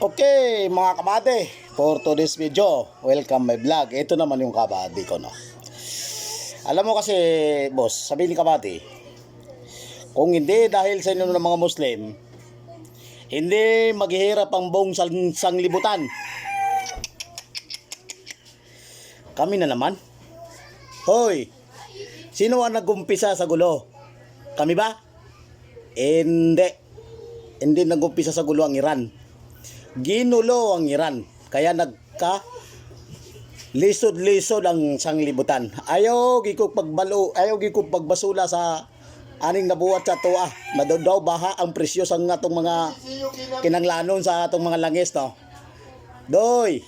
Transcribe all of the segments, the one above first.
Okay, mga kabady, for today's video, welcome my vlog. Ito naman yung kabady ko, no. Alam mo kasi, boss, sabihin ni kabady, kung hindi dahil sa inyo ng mga Muslim, hindi maghihirap ang buong sanglibutan. Kami na naman. Hoy, sino ang nag-umpisa sa gulo? Kami ba? Hindi nag-umpisa sa gulo ang Iran. Ginulo ang Iran, kaya lisod-lisod ang sanglibutan. Ayaw giko pagbasula sa aning nabuhat sa tuwa. Daw baha ang presyo sa atong mga kinanglanon sa atong mga langis, no. Doy.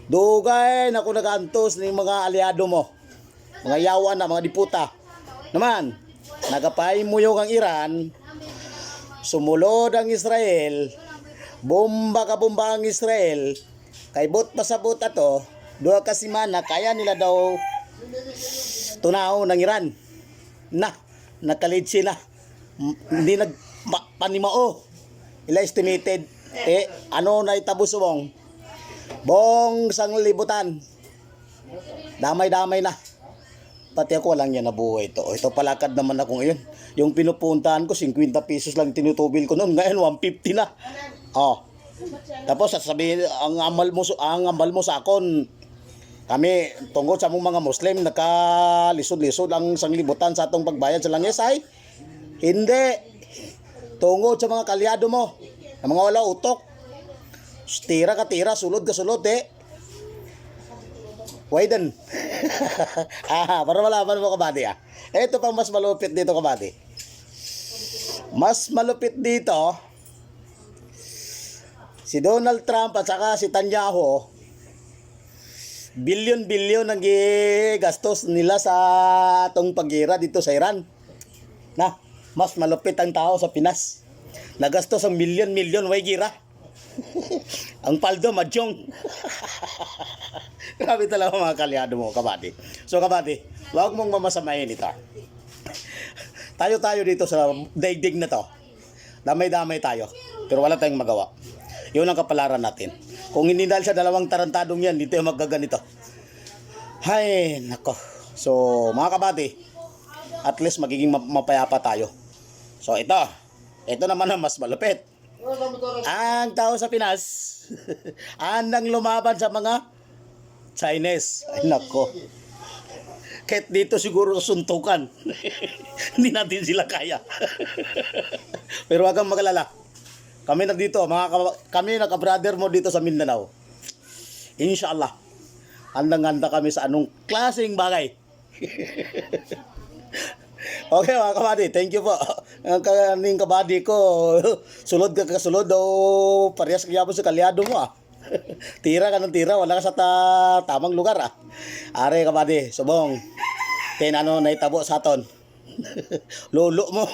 Dugay na ko nagaantos ning mga aliado mo. Mga yawan na mga diputa. Naman, nagapahimuyog ang Iran. Sumulod ang Israel, bomba ang Israel, kay bot pasabot ato, duha ka semana kaya nila daw tunaw ng Iran. Nakalid sila. Hindi nagpanimao. Ila estimated, ano na itabos mong? Bong sanglibutan. Damay-damay na. Pati ako lang yan nabuhay ito. Ito palakad naman ako ngayon. Yung pinupuntahan ko, 50 pesos lang tinutubil ko noon. Ngayon, 150 na. Oh. Tapos, sasabihin, ang amal mo sa akon, kami, tungkol sa mong mga Muslim, nakalisod-lisod ang sanglibutan sa atong pagbayad sa langis, ay? Hindi. Tungkol sa mga kalyado mo, ang mga wala utok. Tira ka tira, sulod ka sulod, Widen. Para malaman mo, kabady, Ito pang mas malupit dito, kabady. Mas malupit dito, si Donald Trump at saka si Netanyahu, bilyon-bilyon ang gastos nila sa atong pagira dito sa Iran. Mas malupit ang tao sa Pinas. Nagastos ang milyon-milyon way gira. Ang paldo madyong. Grabe talaga mga kalyado mo, kabady. So kabady, huwag mong mamasamayin ito. Tayo dito sa daigdig na to. Damay-damay tayo. Pero wala tayong magawa. Yun ang kapalaran natin. Kung hindi dahil sa dalawang tarantadong yan, dito yung magkaganito. Hay, nako. So mga kabady, at least magiging mapayapa tayo. So ito naman ang mas malupit. Ang tao sa Pinas andang lumaban sa mga Chinese. Ay nako. Kahit dito siguro suntukan. Hindi natin sila kaya. Pero wag kang magalala. Kami kami naka-brother mo dito sa Mindanao. Inshallah. Handang-handa kami sa anong klaseng bagay. Okay mga kabady, thank you po. Ang kaning kabady ko, sulod ka kasulod o parehas kaya po sa kalyado mo Tira ka ng tira, wala ka sa tamang lugar Are kabady, subong. Tinano na itabo sa aton. Lolo mo.